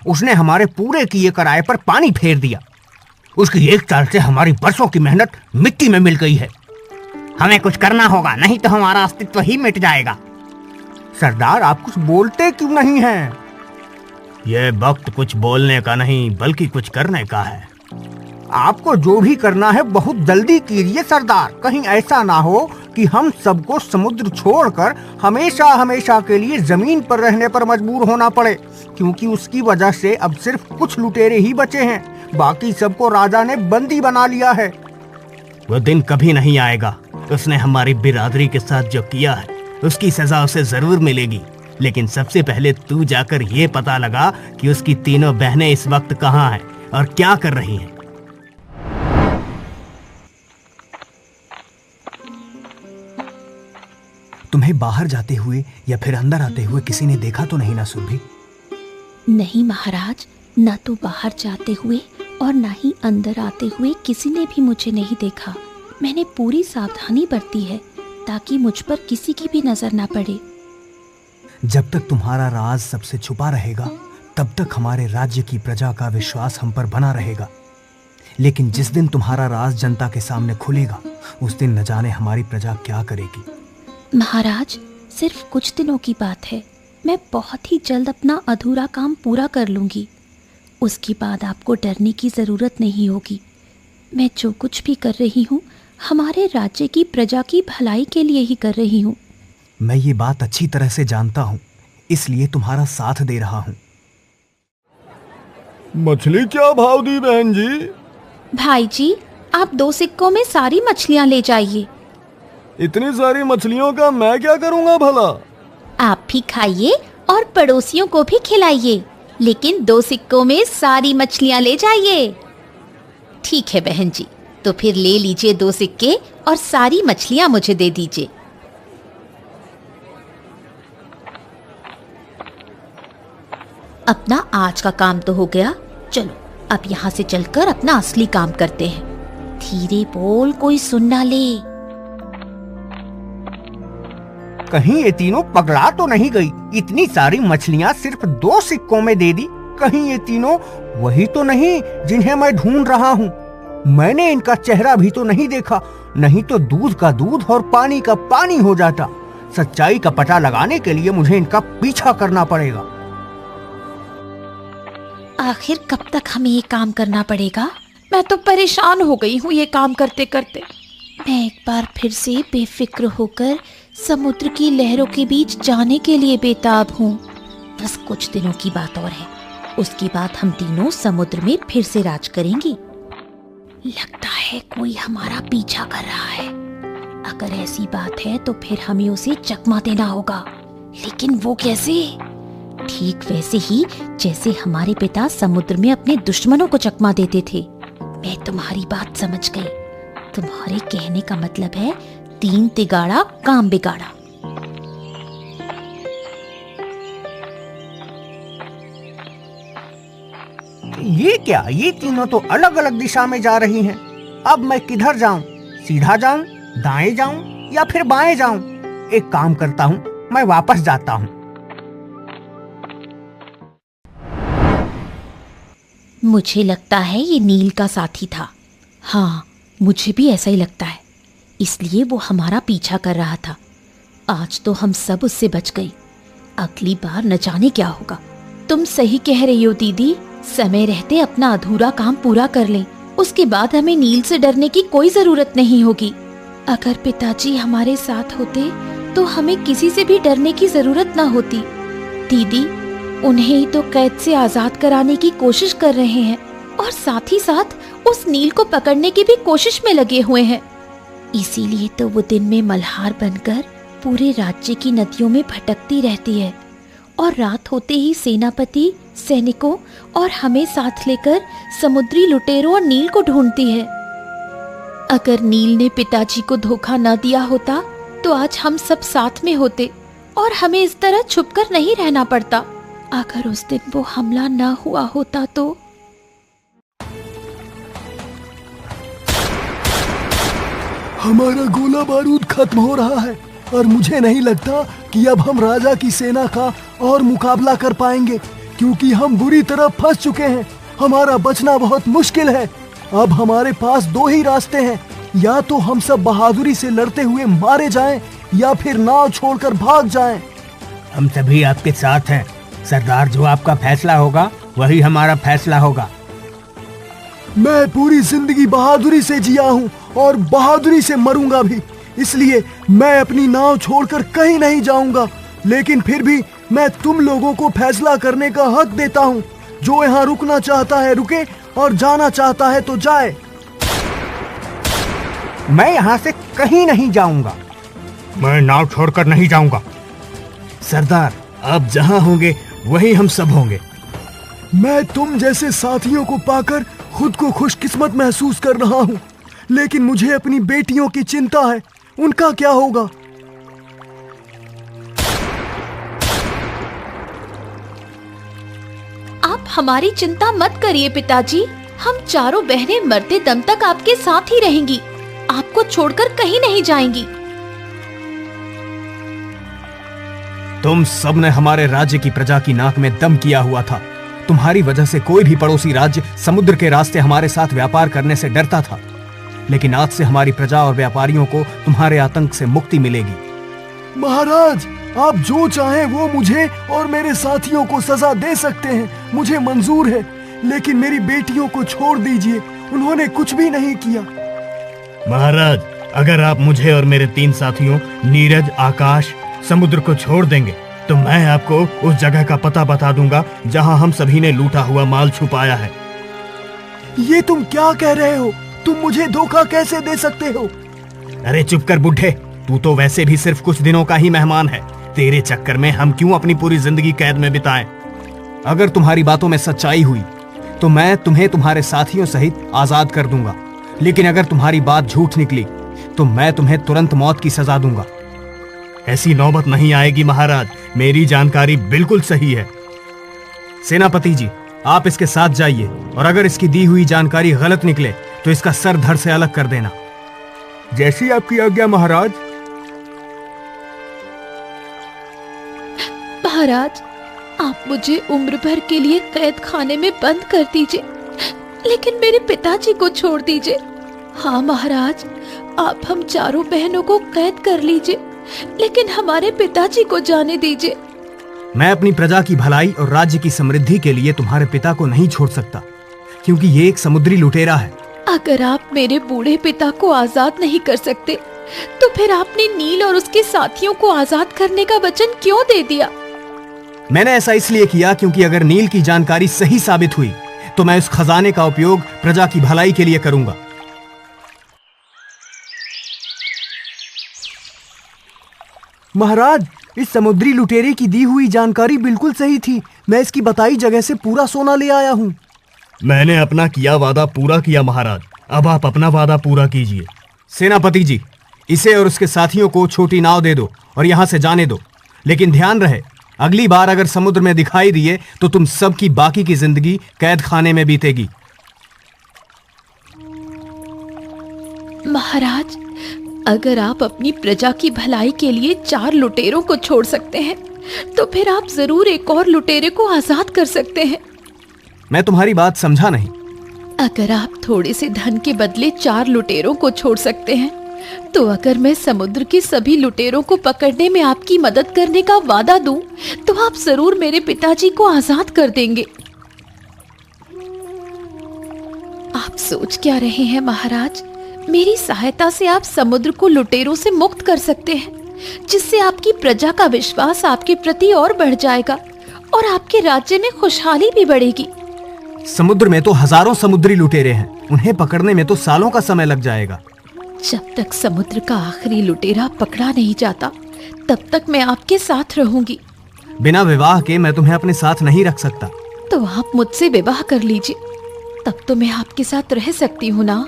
उसने हमारे पूरे किए कराए पर पानी फेर दिया। उसकी एक चाल से हमारी बरसों की मेहनत मिट्टी में मिल गई है। हमें कुछ करना होगा, नहीं तो हमारा अस्तित्व ही मिट जाएगा। सरदार, आप कुछ बोलते क्यों नहीं हैं? यह वक्त कुछ बोलने का नहीं बल्कि कुछ करने का है। आपको जो भी करना है बहुत जल्दी कीजिए सरदार। कहीं ऐसा ना हो कि हम सबको समुद्र छोड़कर हमेशा हमेशा के लिए जमीन पर रहने पर मजबूर होना पड़े, क्योंकि उसकी वजह से अब सिर्फ कुछ लुटेरे ही बचे हैं। बाकी सबको राजा ने बंदी बना लिया है। वो दिन कभी नहीं आएगा। उसने हमारी बिरादरी के साथ जो किया है उसकी सजा उसे जरूर मिलेगी। लेकिन सबसे पहले तू जाकर ये पता लगा कि उसकी तीनों बहनें इस वक्त कहाँ हैं और क्या कर रही हैं। तुम्हें बाहर जाते हुए या फिर अंदर आते हुए किसी ने देखा तो नहीं ना सुरभि? नहीं महाराज, न तो बाहर जाते हुए और न ही अंदर आते हुए किसी ने भी मुझे नहीं देखा। मैंने पूरी सावधानी बरती है ताकि मुझ पर किसी की भी नजर ना पड़े। जब तक तुम्हारा राज सबसे छुपा रहेगा तब तक हमारे राज्य की प्रजा का विश्वास हम पर बना रहेगा। लेकिन जिस दिन तुम्हारा राज जनता के सामने खुलेगा उस दिन न जाने हमारी प्रजा क्या करेगी। महाराज, सिर्फ कुछ दिनों की बात है। मैं बहुत ही जल्द अपना अधूरा काम पूरा कर लूंगी। उसके बाद आपको डरने की जरूरत नहीं होगी। मैं जो कुछ भी कर रही हूँ हमारे राज्य की प्रजा की भलाई के लिए ही कर रही हूँ। मैं ये बात अच्छी तरह से जानता हूँ, इसलिए तुम्हारा साथ दे रहा हूँ। मछली क्या भाव दी बहन जी? भाई जी, आप 2 सिक्कों में सारी मछलियाँ ले जाइए। इतनी सारी मछलियों का मैं क्या करूँगा भला? आप भी खाइए और पड़ोसियों को भी खिलाइए, लेकिन 2 सिक्कों में सारी मछलियाँ ले जाइए। ठीक है बहन जी, तो फिर ले लीजिए 2 सिक्के और सारी मछलियाँ मुझे दे दीजिए। अपना आज का काम तो हो गया। चलो अब यहाँ से चलकर अपना असली काम करते हैं। धीरे बोल, कोई सुन ना ले। कहीं ये तीनों पगला तो नहीं गई? इतनी सारी मछलियाँ सिर्फ 2 सिक्कों में दे दी। कहीं ये तीनों वही तो नहीं जिन्हें मैं ढूंढ रहा हूँ? मैंने इनका चेहरा भी तो नहीं देखा, नहीं तो दूध का दूध और पानी का पानी हो जाता। सच्चाई का पता लगाने के लिए मुझे इनका पीछा करना पड़ेगा। आखिर कब तक हमें ये काम करना पड़ेगा? मैं तो परेशान हो गई हूँ ये काम करते करते। मैं एक बार फिर से बेफिक्र होकर समुद्र की लहरों के बीच जाने के लिए बेताब हूँ। बस कुछ दिनों की बात और है, उसके बाद हम तीनों समुद्र में फिर से राज करेंगे। लगता है कोई हमारा पीछा कर रहा है। अगर ऐसी बात है तो फिर हमें उसे चकमा देना होगा। लेकिन वो कैसे? ठीक वैसे ही जैसे हमारे पिता समुद्र में अपने दुश्मनों को चकमा देते थे। मैं तुम्हारी बात समझ गई। तुम्हारे कहने का मतलब है 3 तिगाड़ा काम बिगाड़ा। ये क्या? ये तीनों तो अलग अलग दिशा में जा रही हैं। अब मैं किधर जाऊं? सीधा जाऊं, दाएं जाऊं या फिर बाएं जाऊं? एक काम करता हूं, मैं वापस जाता हूं। मुझे लगता है ये नील का साथी था। हाँ, मुझे भी ऐसा ही लगता है। इसलिए वो हमारा पीछा कर रहा था। आज तो हम सब उससे बच गए। अगली बार न जाने क्या होगा। तुम सही कह रही हो दीदी। समय रहते अपना अधूरा काम पूरा कर लें, उसके बाद हमें नील से डरने की कोई जरूरत नहीं होगी। अगर पिताजी हमारे साथ होते तो हमें किसी से भी डरने की जरूरत ना होती। दीदी उन्हें ही तो कैद से आजाद कराने की कोशिश कर रहे हैं और साथ ही साथ उस नील को पकड़ने की भी कोशिश में लगे हुए हैं। इसीलिए तो वो दिन में मल्हार बनकर पूरे राज्य की नदियों में भटकती रहती है और रात होते ही सेनापति, सैनिकों और हमें साथ लेकर समुद्री लुटेरों और नील को ढूंढती है। अगर नील ने पिताजी को धोखा न दिया होता तो आज हम सब साथ में होते और हमें इस तरह छुपकर नहीं रहना पड़ता। अगर उस दिन वो हमला न हुआ होता तो। हमारा गोला बारूद खत्म हो रहा है और मुझे नहीं लगता कि अब हम राजा की सेना का और मुकाबला कर पाएंगे। क्योंकि हम बुरी तरह फंस चुके हैं। हमारा बचना बहुत मुश्किल है। अब हमारे पास दो ही रास्ते हैं, या तो हम सब बहादुरी से लड़ते हुए मारे जाएं, या फिर नाव छोड़कर भाग जाएं। हम सभी आपके साथ हैं सरदार। जो आपका फैसला होगा वही हमारा फैसला होगा। मैं पूरी जिंदगी बहादुरी से जिया हूँ और बहादुरी से मरूंगा भी, इसलिए मैं अपनी नाव छोड़कर कहीं नहीं जाऊंगा। लेकिन फिर भी मैं तुम लोगों को फैसला करने का हक देता हूँ। जो यहाँ रुकना चाहता है रुके और जाना चाहता है तो जाए। मैं यहाँ से कहीं नहीं जाऊंगा। मैं नाव छोड़कर नहीं जाऊंगा। सरदार, आप जहां होंगे वहीं हम सब होंगे। मैं तुम जैसे साथियों को पाकर खुद को खुशकिस्मत महसूस कर रहा हूँ, लेकिन मुझे अपनी बेटियों की चिंता है। उनका क्या होगा? आप हमारी चिंता मत करिए पिताजी। हम चारों बहनें मरते दम तक आपके साथ ही रहेंगी। आपको छोड़कर कहीं नहीं जाएंगी। तुम सब ने हमारे राज्य की प्रजा की नाक में दम किया हुआ था। तुम्हारी वजह से कोई भी पड़ोसी राज्य समुद्र के रास्ते हमारे साथ व्यापार करने से डरता था। लेकिन आज से हमारी प्रजा और व्यापारियों को तुम्हारे आतंक से मुक्ति मिलेगी। महाराज, आप जो चाहें वो मुझे और मेरे साथियों को सजा दे सकते हैं, मुझे मंजूर है। लेकिन मेरी बेटियों को छोड़ दीजिए, उन्होंने कुछ भी नहीं किया। महाराज, अगर आप मुझे और मेरे 3 साथियों नीरज, आकाश, समुद्र को छोड़ देंगे तो मैं आपको उस जगह का पता बता दूंगा जहां हम सभी ने लूटा हुआ माल छुपाया है। ये तुम क्या कह रहे हो? तुम मुझे धोखा कैसे दे सकते हो? अरे चुप कर बुढ़े, तू तो वैसे भी सिर्फ कुछ दिनों का ही मेहमान है। तेरे चक्कर में हम क्यों अपनी पूरी जिंदगी कैद में बिताएं? अगर तुम्हारी बातों में सच्चाई हुई तो मैं तुम्हें तुम्हारे साथियों सहित आजाद कर दूंगा। लेकिन अगर तुम्हारी बात झूठ निकली तो मैं तुम्हें तुरंत मौत की सजा दूंगा। ऐसी नौबत नहीं आएगी महाराज, मेरी जानकारी बिल्कुल सही है। सेनापति जी, आप इसके साथ जाइए और अगर इसकी दी हुई जानकारी गलत निकले तो इसका सर धड़ से अलग कर देना। जैसी आपकी आज्ञा महाराज। महाराज, आप मुझे उम्र भर के लिए कैद खाने में बंद कर दीजिए, लेकिन मेरे पिताजी को छोड़ दीजिए। हाँ महाराज, आप हम चारों बहनों को कैद कर लीजिए, लेकिन हमारे पिताजी को जाने दीजिए। मैं अपनी प्रजा की भलाई और राज्य की समृद्धि के लिए तुम्हारे पिता को नहीं छोड़ सकता, क्योंकि ये एक समुद्री लुटेरा है। अगर आप मेरे बूढ़े पिता को आजाद नहीं कर सकते, तो फिर आपने नील और उसके साथियों को आजाद करने का वचन क्यों दे दिया? मैंने ऐसा इसलिए किया क्योंकि अगर नील की जानकारी सही साबित हुई तो मैं उस खजाने का उपयोग प्रजा की भलाई के लिए करूंगा। महाराज, इस समुद्री लुटेरे की दी हुई जानकारी बिल्कुल सही थी। मैं इसकी बताई जगह से पूरा सोना ले आया हूँ। मैंने अपना किया वादा पूरा किया महाराज, अब आप अपना वादा पूरा कीजिए। सेनापति जी, इसे और उसके साथियों को छोटी नाव दे दो और यहाँ से जाने दो। लेकिन ध्यान रहे, अगली बार अगर समुद्र में दिखाई दिए तो तुम सबकी बाकी की जिंदगी कैद खाने में बीतेगी। महाराज, अगर आप अपनी प्रजा की भलाई के लिए 4 लुटेरों को छोड़ सकते हैं, तो फिर आप जरूर एक और लुटेरे को आजाद कर सकते हैं। मैं तुम्हारी बात समझा नहीं। अगर आप थोड़े से धन के बदले 4 लुटेरों को छोड़ सकते हैं, तो अगर मैं समुद्र के सभी लुटेरों को पकड़ने में आपकी मदद करने का वादा दूं, तो आप जरूर मेरे पिताजी को आजाद कर देंगे। आप सोच क्या रहे हैं महाराज? मेरी सहायता से आप समुद्र को लुटेरों से मुक्त कर सकते हैं, जिससे आपकी प्रजा का विश्वास आपके प्रति और बढ़ जाएगा और आपके राज्य में खुशहाली भी बढ़ेगी। समुद्र में तो हजारों समुद्री लुटेरे हैं, उन्हें पकड़ने में तो सालों का समय लग जाएगा। जब तक समुद्र का आखिरी लुटेरा पकड़ा नहीं जाता, तब तक मैं आपके साथ रहूंगी। बिना विवाह के मैं तुम्हें अपने साथ नहीं रख सकता। तो आप मुझसे विवाह कर लीजिए, तब तो मैं आपके साथ रह सकती हूँ ना।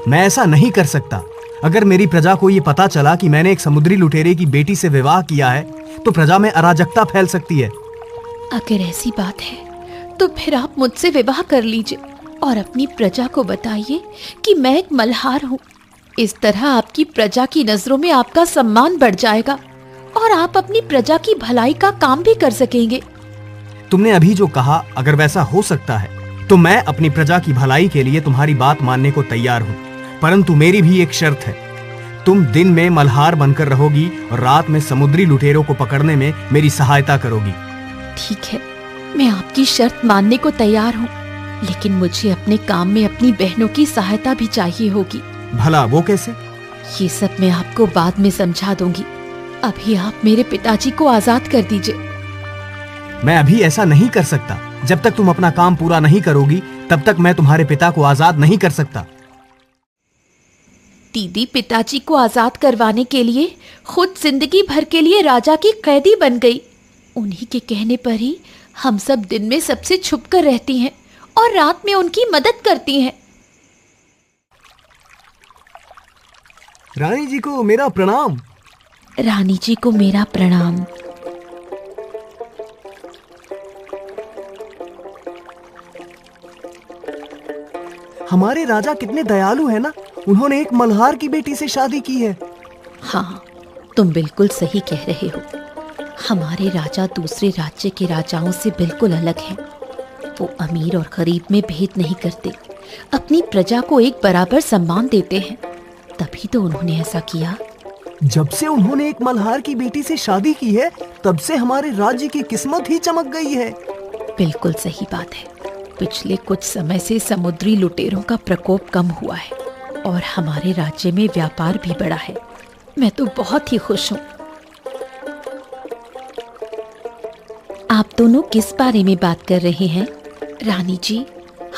मैं ऐसा नहीं कर सकता। अगर मेरी प्रजा को ये पता चला कि मैंने एक समुद्री लुटेरे की बेटी से विवाह किया है, तो प्रजा में अराजकता फैल सकती है। अगर ऐसी बात है तो फिर आप मुझसे विवाह कर लीजिए और अपनी प्रजा को बताइए कि मैं एक मल्हार हूँ। इस तरह आपकी प्रजा की नजरों में आपका सम्मान बढ़ जाएगा और आप अपनी प्रजा की भलाई का काम भी कर सकेंगे। तुमने अभी जो कहा, अगर वैसा हो सकता है तो मैं अपनी प्रजा की भलाई के लिए तुम्हारी बात मानने को तैयार हूँ, परंतु मेरी भी एक शर्त है। तुम दिन में मल्हार बनकर रहोगी और रात में समुद्री लुटेरों को पकड़ने में मेरी सहायता करोगी। ठीक है, मैं आपकी शर्त मानने को तैयार हूँ, लेकिन मुझे अपने काम में अपनी बहनों की सहायता भी चाहिए होगी। भला वो कैसे? ये सब मैं आपको बाद में समझा दूंगी। अभी आप मेरे पिताजी को आजाद कर दीजिए। मैं अभी ऐसा नहीं कर सकता। जब तक तुम अपना काम पूरा नहीं करोगी तब तक मैं तुम्हारे पिता को आजाद नहीं कर सकता। दीदी पिताजी को आजाद करवाने के लिए खुद जिंदगी भर के लिए राजा की कैदी बन गई। उन्हीं के कहने पर ही हम सब दिन में सबसे छुप कर रहती हैं और रात में उनकी मदद करती हैं। रानी जी को मेरा प्रणाम। रानी जी को मेरा प्रणाम। हमारे राजा कितने दयालु हैं ना, उन्होंने एक मल्हार की बेटी से शादी की है। हाँ, तुम बिल्कुल सही कह रहे हो। हमारे राजा दूसरे राज्य के राजाओं से बिल्कुल अलग हैं। वो अमीर और गरीब में भेद नहीं करते, अपनी प्रजा को एक बराबर सम्मान देते हैं। तभी तो उन्होंने ऐसा किया। जब से उन्होंने एक मल्हार की बेटी से शादी की है, तब से हमारे राज्य की किस्मत ही चमक गई है। बिल्कुल सही बात है। पिछले कुछ समय से समुद्री लुटेरों का प्रकोप कम हुआ है और हमारे राज्य में व्यापार भी बढ़ा है। मैं तो बहुत ही खुश हूँ। आप दोनों किस बारे में बात कर रहे हैं? रानी जी,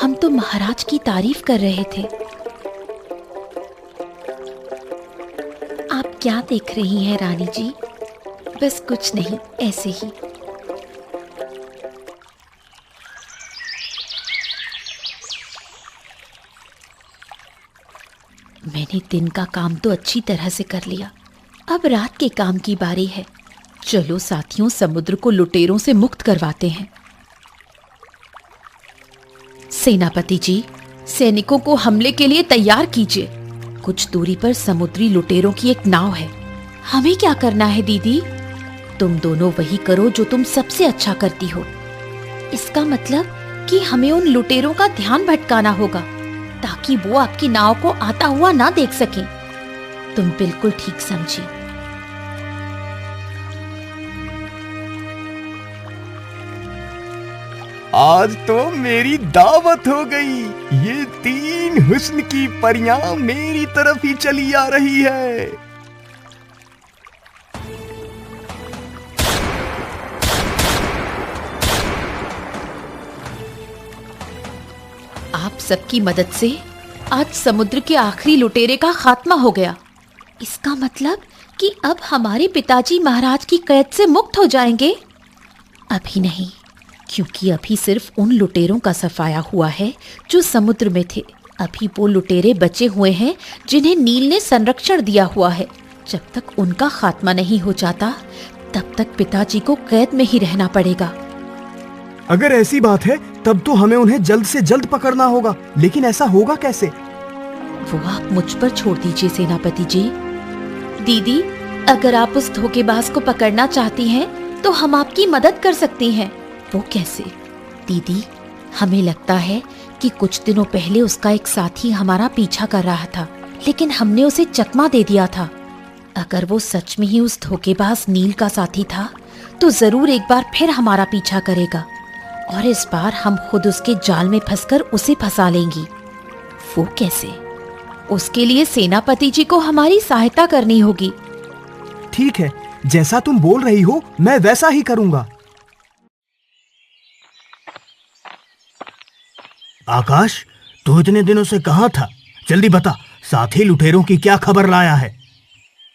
हम तो महाराज की तारीफ कर रहे थे। आप क्या देख रही हैं रानी जी? बस कुछ नहीं, ऐसे ही। मैंने दिन का काम तो अच्छी तरह से कर लिया, अब रात के काम की बारी है। चलो साथियों, समुद्र को लुटेरों से मुक्त करवाते हैं। सेनापति जी, सैनिकों को हमले के लिए तैयार कीजिए। कुछ दूरी पर समुद्री लुटेरों की एक नाव है। हमें क्या करना है दीदी? तुम दोनों वही करो जो तुम सबसे अच्छा करती हो। इसका मतलब कि हमें उन लुटेरों का ध्यान भटकाना होगा ताकि वो आपकी नाव को आता हुआ ना देख सकें। तुम बिल्कुल ठीक समझी। आज तो मेरी दावत हो गई। ये 3 हुस्न की परियां मेरी तरफ ही चली आ रही है। आप सबकी मदद से आज समुद्र के आखिरी लुटेरे का खात्मा हो गया। इसका मतलब कि अब हमारे पिताजी महाराज की कैद से मुक्त हो जाएंगे। अभी नहीं, क्योंकि अभी सिर्फ उन लुटेरों का सफाया हुआ है जो समुद्र में थे। अभी वो लुटेरे बचे हुए हैं जिन्हें नील ने संरक्षण दिया हुआ है। जब तक उनका खात्मा नहीं हो जाता तब तक पिताजी को कैद में ही रहना पड़ेगा। अगर ऐसी बात है तब तो हमें उन्हें जल्द से जल्द पकड़ना होगा, लेकिन ऐसा होगा कैसे? वो आप मुझ पर छोड़ दीजिए सेनापति जी। दीदी, अगर आप उस धोखेबाज को पकड़ना चाहती हैं तो हम आपकी मदद कर सकती हैं। वो कैसे? दीदी, हमें लगता है कि कुछ दिनों पहले उसका एक साथी हमारा पीछा कर रहा था, लेकिन हमने उसे चकमा दे दिया था। अगर वो सच में ही उस धोखेबाज नील का साथी था तो जरूर एक बार फिर हमारा पीछा करेगा और इस बार हम खुद उसके जाल में फंसकर उसे फंसा लेंगी। वो कैसे? उसके लिए सेनापति जी को हमारी सहायता करनी होगी। ठीक है, जैसा तुम बोल रही हो मैं वैसा ही करूंगा। आकाश, तू इतने दिनों से कहाँ था? जल्दी बता, साथी लुटेरों की क्या खबर लाया है?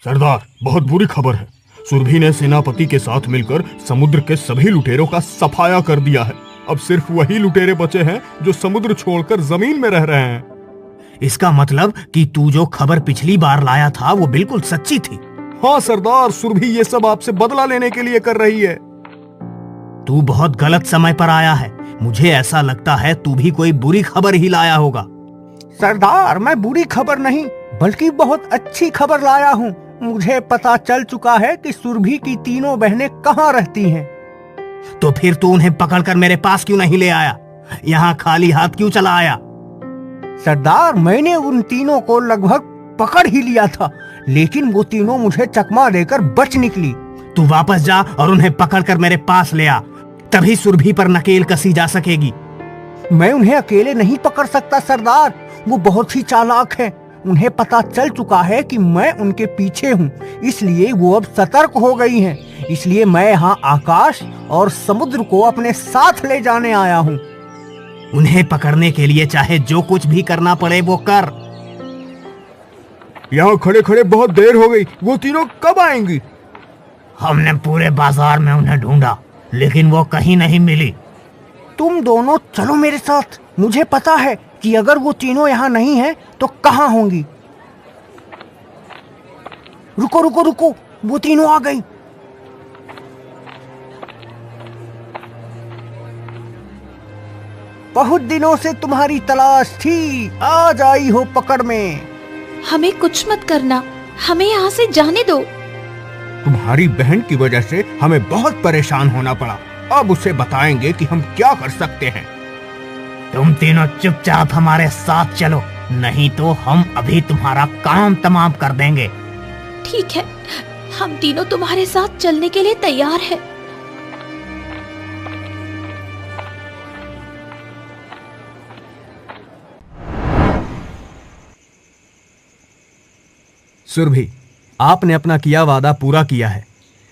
सरदार, बहुत बुरी खबर है। सुरभि ने सेनापति के साथ मिलकर समुद्र के सभी लुटेरों का सफाया कर दिया है। अब सिर्फ वही लुटेरे बचे हैं जो समुद्र छोड़कर जमीन में रह रहे हैं। इसका मतलब कि तू जो खबर पिछली बार लाया था वो बिल्कुल सच्ची थी। हाँ सरदार, सुरभि ये सब आपसे बदला लेने के लिए कर रही है। तू बहुत गलत समय पर आया है। मुझे ऐसा लगता है तू भी कोई बुरी खबर ही लाया होगा। सरदार, मैं बुरी खबर नहीं बल्कि बहुत अच्छी खबर लाया हूँ। मुझे पता चल चुका है कि सुरभि की तीनों बहनें कहाँ रहती हैं। तो फिर तू उन्हें पकड़कर मेरे पास क्यों नहीं ले आया? यहाँ खाली हाथ क्यों चला आया? सरदार, मैंने उन तीनों को लगभग पकड़ ही लिया था, लेकिन वो तीनों मुझे चकमा देकर बच निकली। तू वापस जा और उन्हें पकड़कर मेरे पास ले आ, तभी सुरभि पर नकेल कसी जा सकेगी। मैं उन्हें अकेले नहीं पकड़ सकता सरदार, वो बहुत ही चालाक हैं। उन्हें पता चल चुका है कि मैं उनके पीछे हूँ, इसलिए वो अब सतर्क हो गई हैं। इसलिए मैं यहाँ आकाश और समुद्र को अपने साथ ले जाने आया हूँ। उन्हें पकड़ने के लिए चाहे जो कुछ भी करना पड़े वो कर। यहाँ खड़े खड़े बहुत देर हो गई, वो तीनों कब आएंगी? हमने पूरे बाजार में उन्हें ढूंढा, लेकिन वो कहीं नहीं मिली। तुम दोनों चलो मेरे साथ, मुझे पता है कि अगर वो तीनों यहाँ नहीं हैं तो कहाँ होंगी। रुको रुको रुको, वो तीनों आ गई। बहुत दिनों से तुम्हारी तलाश थी, आज आई हो पकड़ में। हमें कुछ मत करना, हमें यहाँ से जाने दो। तुम्हारी बहन की वजह से हमें बहुत परेशान होना पड़ा। अब उसे बताएंगे कि हम क्या कर सकते हैं। तुम तीनों चुपचाप हमारे साथ चलो, नहीं तो हम अभी तुम्हारा काम तमाम कर देंगे। ठीक है, हम तीनों तुम्हारे साथ चलने के लिए तैयार हैं। सुरभि, आपने अपना किया वादा पूरा किया है।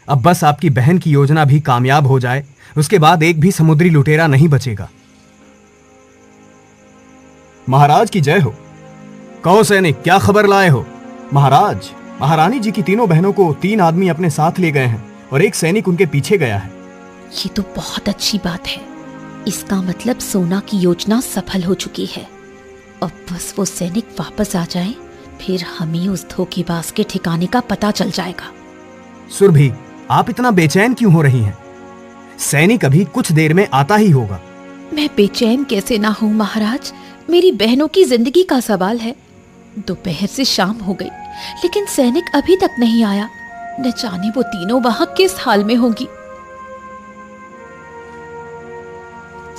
अब बस आपकी बहन की योजना भी कामयाब हो जाए, उसके बाद एक भी समुद्री लुटेरा नहीं बचेगा। महाराज की जय हो। कहो सैनिक, क्या खबर लाए हो? महाराज, महारानी जी की तीनों बहनों को 3 आदमी अपने साथ ले गए हैं और एक सैनिक उनके पीछे गया है। ये तो बहुत अच्छी बात है। इसका मतलब सोना की योजना सफल हो चुकी है। अब बस वो सैनिक वापस आ जाए, फिर हमें उस धोखेबाज के ठिकाने का पता चल जाएगा। सुरभि, आप इतना बेचैन क्यों हो रही हैं? सैनिक अभी कुछ देर में आता ही होगा। मैं बेचैन कैसे ना हूँ महाराज, मेरी बहनों की जिंदगी का सवाल है। दोपहर से शाम हो गई, लेकिन सैनिक अभी तक नहीं आया। न जाने वो तीनों वहां किस हाल में होंगी।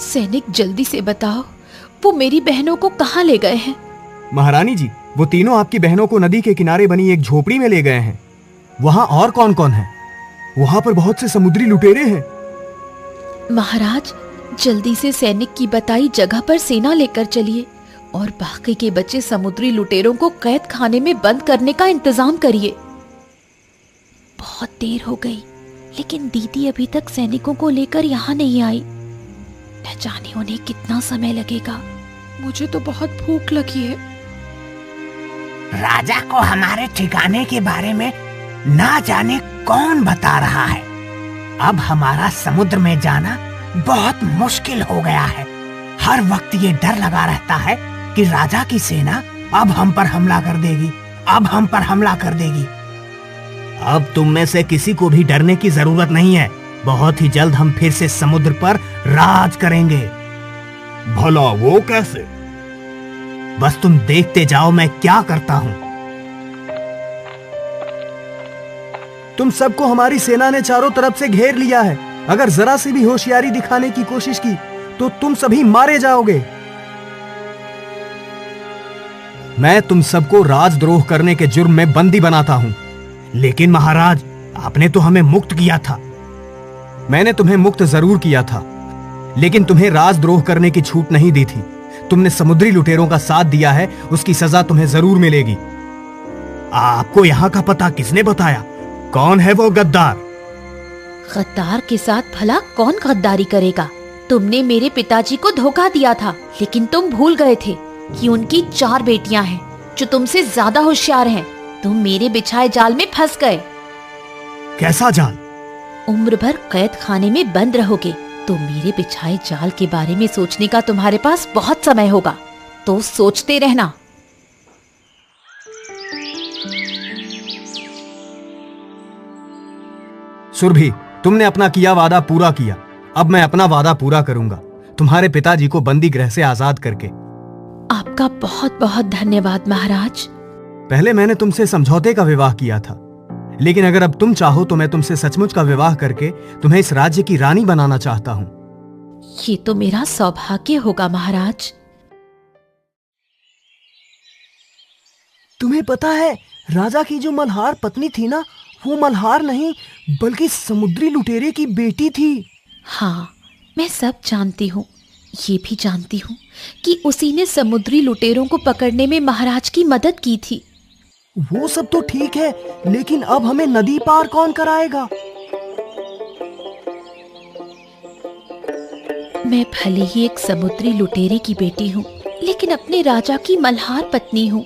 सैनिक, जल्दी से बताओ, वो मेरी बहनों को कहाँ ले गए हैं? महारानी जी, वो तीनों आपकी बहनों को नदी के किनारे बनी एक झोपड़ी में ले गए हैं। वहां और कौन कौन है? वहां पर बहुत से समुद्री लुटेरे हैं। महाराज, जल्दी से सैनिक की बताई जगह पर सेना लेकर चलिए और बाकी के बच्चे समुद्री लुटेरों को कैद खाने में बंद करने का इंतजाम करिए। बहुत देर हो गई, लेकिन दीदी अभी तक सैनिकों को लेकर यहाँ नहीं आई। न जाने उन्हें कितना समय लगेगा। मुझे तो बहुत भूख लगी है। राजा को हमारे ठिकाने के बारे में ना जाने कौन बता रहा है। अब हमारा समुद्र में जाना बहुत मुश्किल हो गया है। हर वक्त ये डर लगा रहता है कि राजा की सेना अब हम पर हमला कर देगी, अब हम पर हमला कर देगी। अब तुम में से किसी को भी डरने की जरूरत नहीं है। बहुत ही जल्द हम फिर से समुद्र पर राज करेंगे। भला वो कैसे? बस तुम देखते जाओ मैं क्या करता हूँ। तुम सबको हमारी सेना ने चारों तरफ से घेर लिया है। अगर जरा सी भी होशियारी दिखाने की कोशिश की तो तुम सभी मारे जाओगे। मैं तुम सबको राजद्रोह करने के जुर्म में बंदी बनाता हूं। लेकिन महाराज, आपने तो हमें मुक्त किया था। मैंने तुम्हें मुक्त जरूर किया था, लेकिन तुम्हें राजद्रोह करने की छूट नहीं दी थी। तुमने समुद्री लुटेरों का साथ दिया है, उसकी सजा तुम्हें जरूर मिलेगी। आपको यहाँ का पता किसने बताया? कौन है वो गद्दार? गद्दार के साथ भला कौन गद्दारी करेगा? तुमने मेरे पिताजी को धोखा दिया था, लेकिन तुम भूल गए थे कि उनकी 4 बेटियां हैं जो तुमसे ज्यादा होशियार हैं। तुम मेरे बिछाए जाल में फंस गए। कैसा जाल? उम्र भर कैद खाने में बंद रहोगे। तो मेरे बिछाए जाल के बारे में सोचने का तुम्हारे पास बहुत समय होगा, तो सोचते रहना। सुरभि, तुमने अपना किया वादा पूरा किया। अब मैं अपना वादा पूरा करूंगा, तुम्हारे पिताजी को बंदी गृह से आजाद करके। आपका बहुत बहुत धन्यवाद महाराज। पहले मैंने तुमसे समझौते का विवाह किया था, लेकिन अगर अब तुम चाहो तो मैं तुमसे सचमुच का विवाह करके तुम्हें इस राज्य की रानी बनाना चाहता हूं। ये तो मेरा सौभाग्य होगा महाराज। तुम्हें पता है, राजा की जो मल्हार पत्नी थी ना, वो मल्हार नहीं बल्कि समुद्री लुटेरे की बेटी थी। हाँ, मैं सब जानती हूँ। ये भी जानती हूँ कि उसी ने समुद्री लुटेरों को पकड़ने में महाराज की मदद की थी। वो सब तो ठीक है, लेकिन अब हमें नदी पार कौन कराएगा? मैं भले ही एक समुद्री लुटेरे की बेटी हूँ, लेकिन अपने राजा की मल्हार पत्नी हूँ।